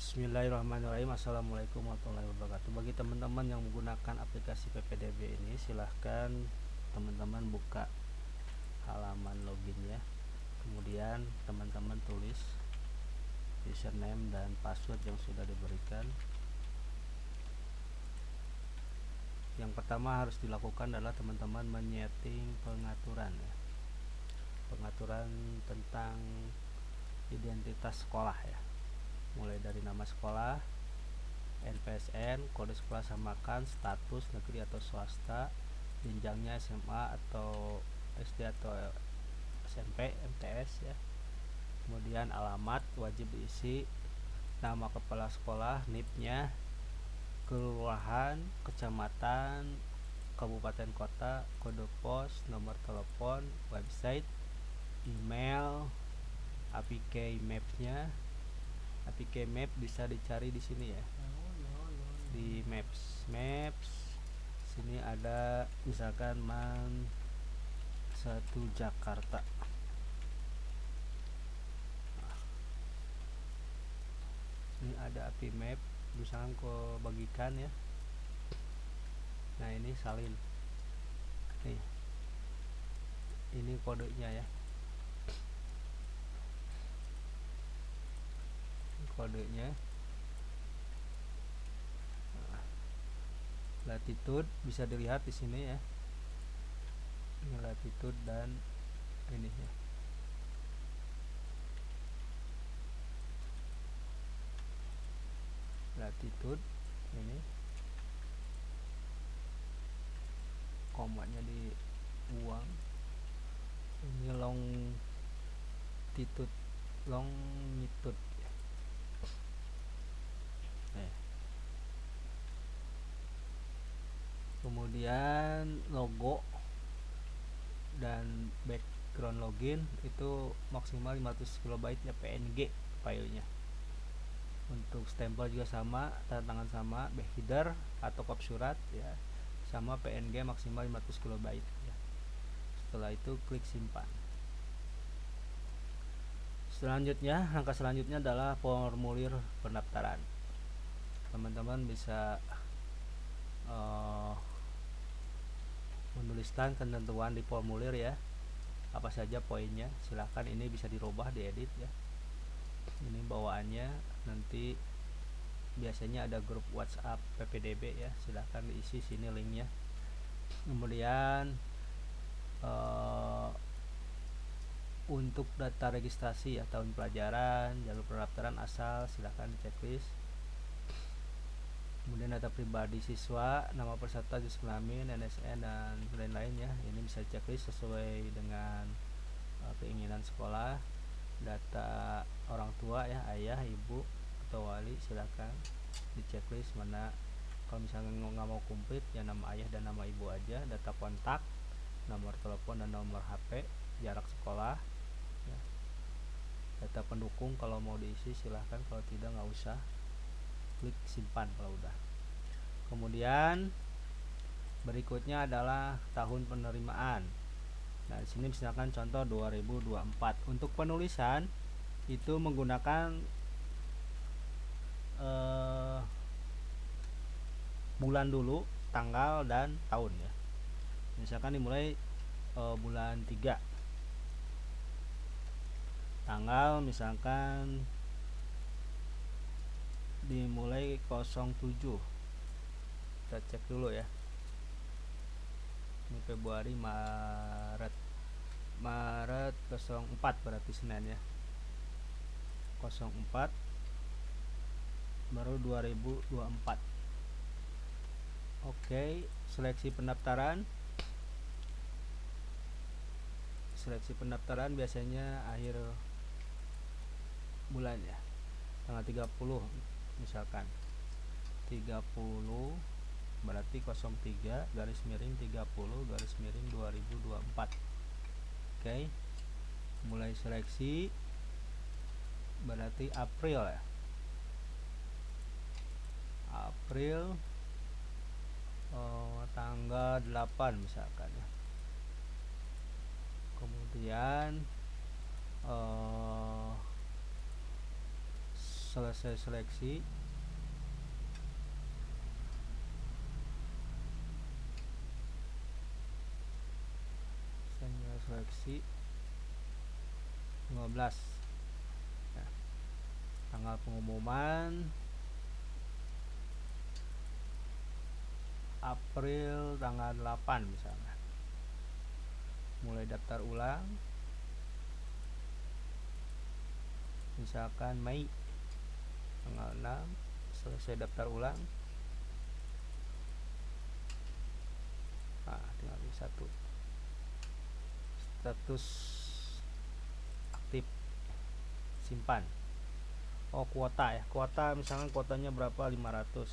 Bismillahirrahmanirrahim. Assalamualaikum warahmatullahi wabarakatuh. Bagi teman-teman yang menggunakan aplikasi PPDB ini, silahkan teman-teman buka halaman login ya. Kemudian teman-teman tulis username dan password yang sudah diberikan. Yang pertama harus dilakukan adalah teman-teman menyeting pengaturan ya. Pengaturan tentang identitas sekolah ya, mulai dari nama sekolah, NPSN, kode sekolah samakan, status negeri atau swasta, jenjangnya SMA atau SD atau SMP, MTS ya. Kemudian alamat wajib diisi, nama kepala sekolah, NIP-nya, kelurahan, kecamatan, kabupaten kota, kode pos, nomor telepon, website, email, APK map-nya. APK map bisa dicari di sini ya, di maps sini ada misalkan Man 1 Jakarta. Ini ada APK map, misalkan kau bagikan ya. Nah ini salin nih, ini kodenya ya, kodenya latitude bisa dilihat di sini ya, ini latitude dan ini ya, latitude ini, komanya dibuang, ini longitude kemudian logo dan background login itu maksimal 500 KB ya, PNG filenya. Untuk stempel juga sama, tanda tangan sama, back header atau kop surat ya, sama PNG maksimal 500 KB ya. Setelah itu klik simpan. Selanjutnya, langkah selanjutnya adalah formulir pendaftaran. Teman-teman bisa menuliskan ketentuan di formulir ya, apa saja poinnya. Silahkan ini bisa dirubah, diedit ya. Ini bawaannya, nanti biasanya ada grup WhatsApp PPDB ya, silahkan diisi sini linknya. Kemudian untuk data registrasi ya, tahun pelajaran, jalur pendaftaran asal, silahkan checklist. Kemudian data pribadi siswa, nama peserta, jenis kelamin, NSN dan lain-lain ya. Ini bisa checklist sesuai dengan keinginan sekolah. Data orang tua ya, ayah, ibu atau wali, silahkan di checklist mana. Kalau misalnya nggak mau komplit ya, nama ayah dan nama ibu aja. Data kontak, nomor telepon dan nomor HP, jarak sekolah ya. Data pendukung kalau mau diisi silahkan, kalau tidak nggak usah. Klik simpan kalau udah. Kemudian berikutnya adalah tahun penerimaan. Nah, di sini misalkan contoh 2024. Untuk penulisan itu menggunakan bulan dulu, tanggal dan tahun ya. Misalkan dimulai bulan 3. Tanggal misalkan dimulai 07. Kita cek dulu ya. Ini Februari, Maret 04 berarti Senin ya. 04 baru 2024. Oke, seleksi pendaftaran. Seleksi pendaftaran biasanya akhir bulan ya, tanggal 30 misalkan. 30 berarti 03 garis miring 30 garis miring 2024. Oke, mulai seleksi berarti April ya, April tanggal 8 misalkan ya. Kemudian selesai seleksi, seleksi 15 ya. Tanggal pengumuman April tanggal 8 misalnya. Mulai daftar ulang misalkan Mei tanggal 6 selesai daftar ulang. Nah, tinggal satu status aktif simpan. Oh, kuota ya, kuota misalkan kuotanya berapa, 500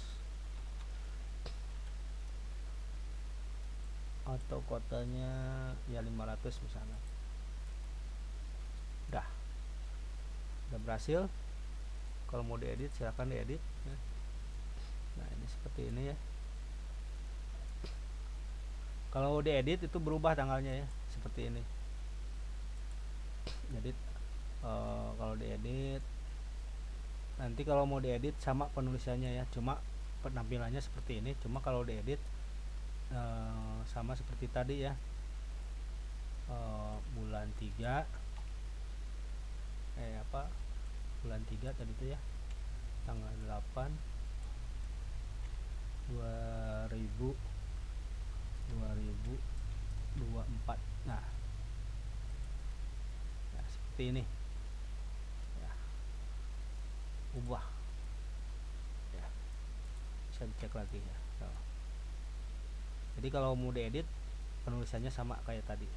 atau kuotanya ya 500 misalnya. Udah berhasil. Kalau mau diedit silahkan diedit ya. Nah, ini seperti ini ya. Kalau diedit itu berubah tanggalnya ya, seperti ini. Jadi kalau diedit nanti kalau mau diedit sama penulisannya ya, cuma penampilannya seperti ini. Cuma kalau diedit sama seperti tadi ya, bulan 3 bulan 3 tadi itu ya, tanggal 8 2024. Nah, seperti ini ya, ubah ya, bisa dicek lagi ya. Jadi kalau mau diedit penulisannya sama kayak tadi.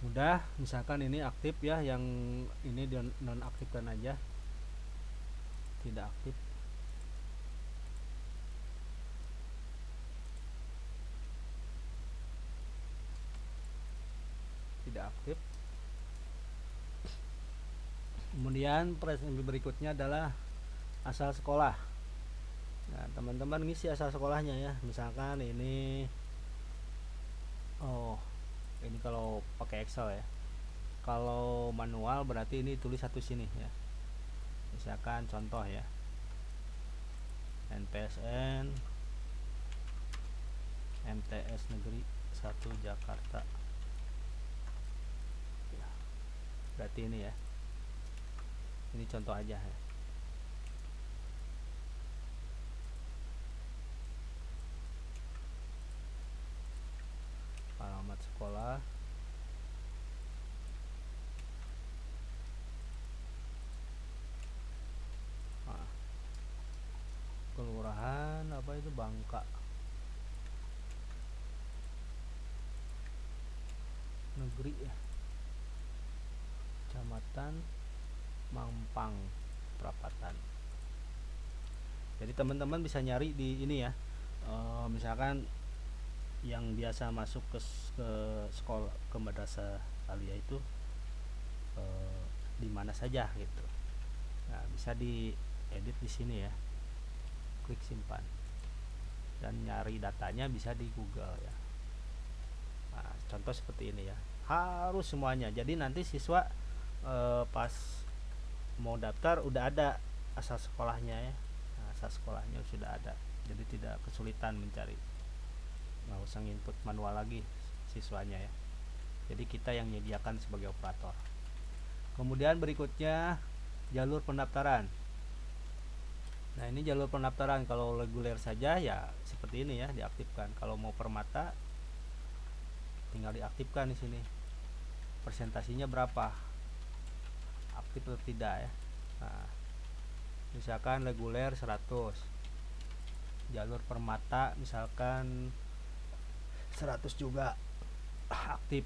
Udah, misalkan ini aktif ya, yang ini non aktifkan aja, tidak aktif. Tidak aktif. Kemudian berikutnya adalah asal sekolah. Nah, teman-teman ngisi asal sekolahnya ya. Misalkan ini ini kalau pakai Excel ya. Kalau manual berarti ini tulis satu sini ya. Misalkan contoh ya, NPSN MTS Negeri 1 Jakarta ya, berarti ini ya, ini contoh aja ya. Alamat sekolah, nah, kelurahan apa itu, Bangka Negeri ya, Kecamatan Mampang Perapatan. Jadi teman-teman bisa nyari di ini ya, misalkan yang biasa masuk ke sekolah, ke madrasah aliyah itu di mana saja gitu. Nah, bisa diedit di sini ya, klik simpan dan nyari datanya bisa di Google ya. Nah, contoh seperti ini ya, harus semuanya. Jadi nanti siswa pas mau daftar udah ada asal sekolahnya ya. Nah, asal sekolahnya sudah ada, jadi tidak kesulitan mencari, nggak usah input manual lagi siswanya ya. Jadi kita yang menyediakan sebagai operator. Kemudian berikutnya jalur pendaftaran. Nah, ini jalur pendaftaran kalau reguler saja ya seperti ini ya, diaktifkan. Kalau mau permata tinggal diaktifkan di sini. Persentasinya berapa? Aktif atau tidak ya. Nah, misalkan reguler 100. Jalur permata misalkan 100 juga aktif.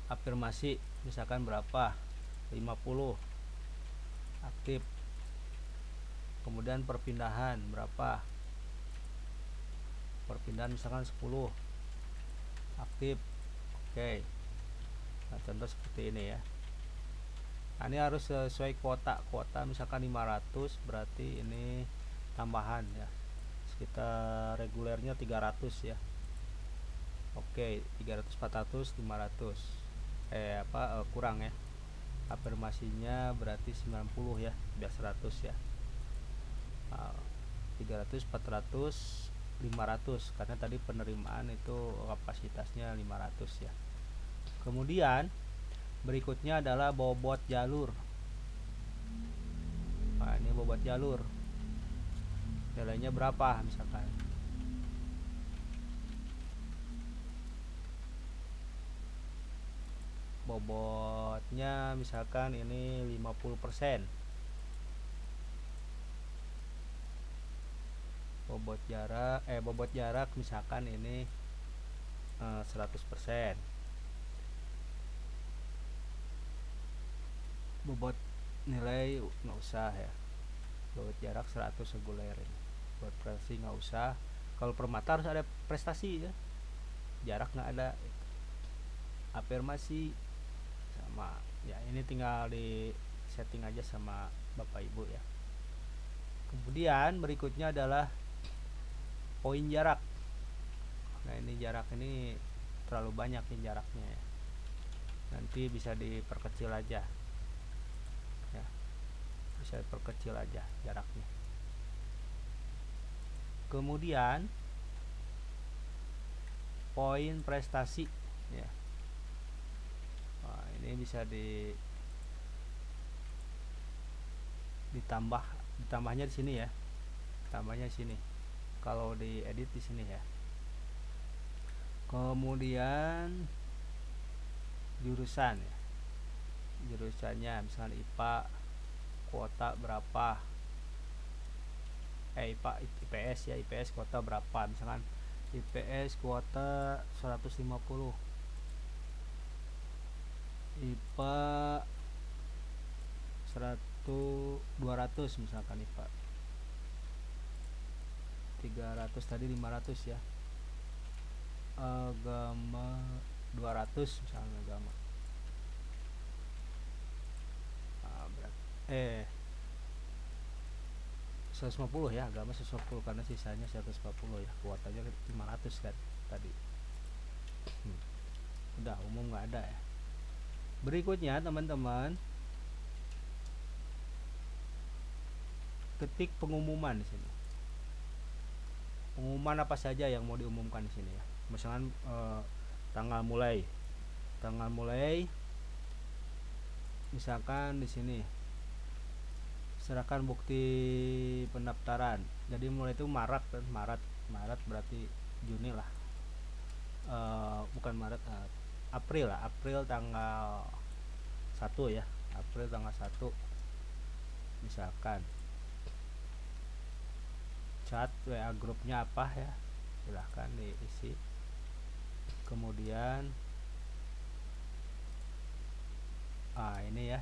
Afirmasi misalkan berapa? 50 aktif. Kemudian perpindahan berapa? Perpindahan misalkan 10 aktif. Oke. Nah, contoh seperti ini ya. Nah, ini harus sesuai kuota misalkan 500, berarti ini tambahan ya, sekitar regulernya 300 ya. Oke, 300, 400, 500 kurang ya. afirmasinya berarti 90 ya, biar 100 ya. 300, 400, 500 karena tadi penerimaan itu kapasitasnya 500 ya. Kemudian berikutnya adalah bobot jalur. Nah, ini bobot jalur. Nilainya berapa misalkan? Bobotnya misalkan ini 50%. Bobot jarak misalkan ini 100%. Bobot nilai nggak usah ya. Bobot jarak 100 seguler ini. Bobot prestasi nggak usah. Kalau per mata harus ada prestasi ya. Jarak nggak ada. Afirmasi sama ya, ini tinggal di setting aja sama Bapak Ibu ya. Kemudian berikutnya adalah poin jarak. Nah, ini jarak ini terlalu banyak nih jaraknya ya. Nanti bisa diperkecil aja. Ya. Bisa diperkecil aja jaraknya. Kemudian poin prestasi ya. Nah, ini bisa ditambahnya di sini ya. Tambahnya di sini. Kalau diedit di sini ya. Kemudian jurusan ya. Jurusannya misalnya IPA kuota berapa? IPS ya, IPS kuota berapa? Misalkan IPS kuota 150. IPA 200 misalkan IPA. 300 tadi 500 ya. Agama 200 misalnya agama. 150 ya, agama 150 karena sisanya 140 ya, kuotanya 500 kan tadi. Udah umum nggak ada ya. Berikutnya teman-teman, ketik pengumuman di sini. Pengumuman apa saja yang mau diumumkan di sini ya. Misalkan tanggal mulai misalkan di sini serahkan bukti pendaftaran. Jadi mulai itu Maret berarti Juni lah. Bukan Maret, April lah. April tanggal 1 ya. April tanggal 1 misalkan. Chat WA grupnya apa ya, silahkan diisi. Kemudian ini ya,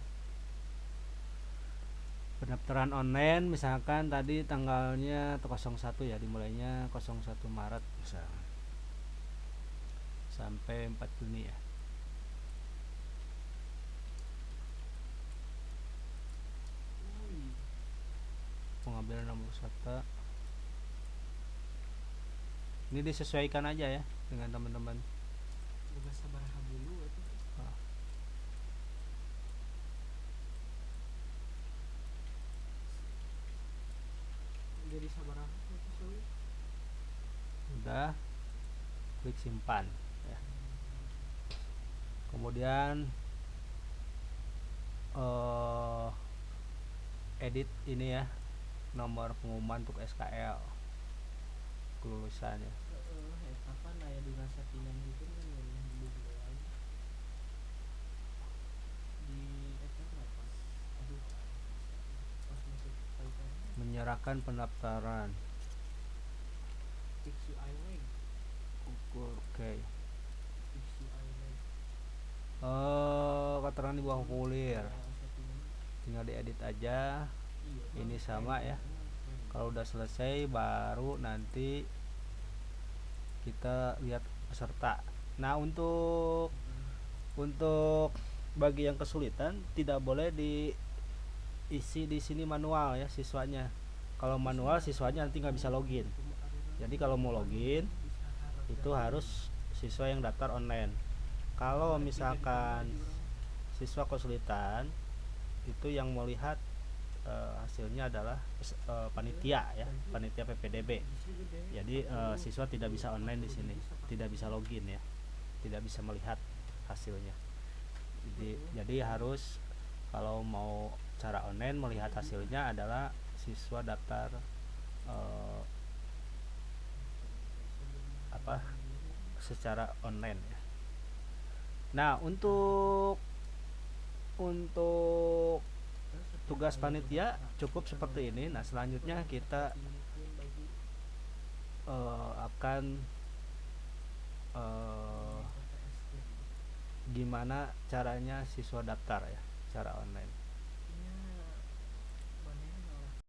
pendaftaran online misalkan tadi tanggalnya 01 ya, dimulainya 01 Maret misalkan sampai 4 Juni ya. Pengambilan nomor peserta ini disesuaikan aja ya dengan teman-teman. Udah, klik simpan ya. Kemudian edit ini ya, nomor pengumuman untuk SKL kelulusannya. Menyerahkan pendaftaran. Oke. Keterangan di bawah formulir tinggal diedit aja. Ini sama ya. Kalau udah selesai baru nanti kita lihat peserta. Nah, untuk bagi yang kesulitan tidak boleh diisi di sini manual ya siswanya. Kalau manual siswanya nanti nggak bisa login. Jadi kalau mau login itu harus siswa yang daftar online. Kalau misalkan siswa kesulitan itu yang melihat hasilnya adalah panitia ya, panitia PPDB. Jadi siswa tidak bisa online di sini, tidak bisa login ya, tidak bisa melihat hasilnya. Jadi harus, kalau mau cara online melihat hasilnya adalah siswa daftar secara online ya. Nah, untuk tugas panitia cukup seperti ini. Nah, selanjutnya kita akan gimana caranya siswa daftar ya secara online.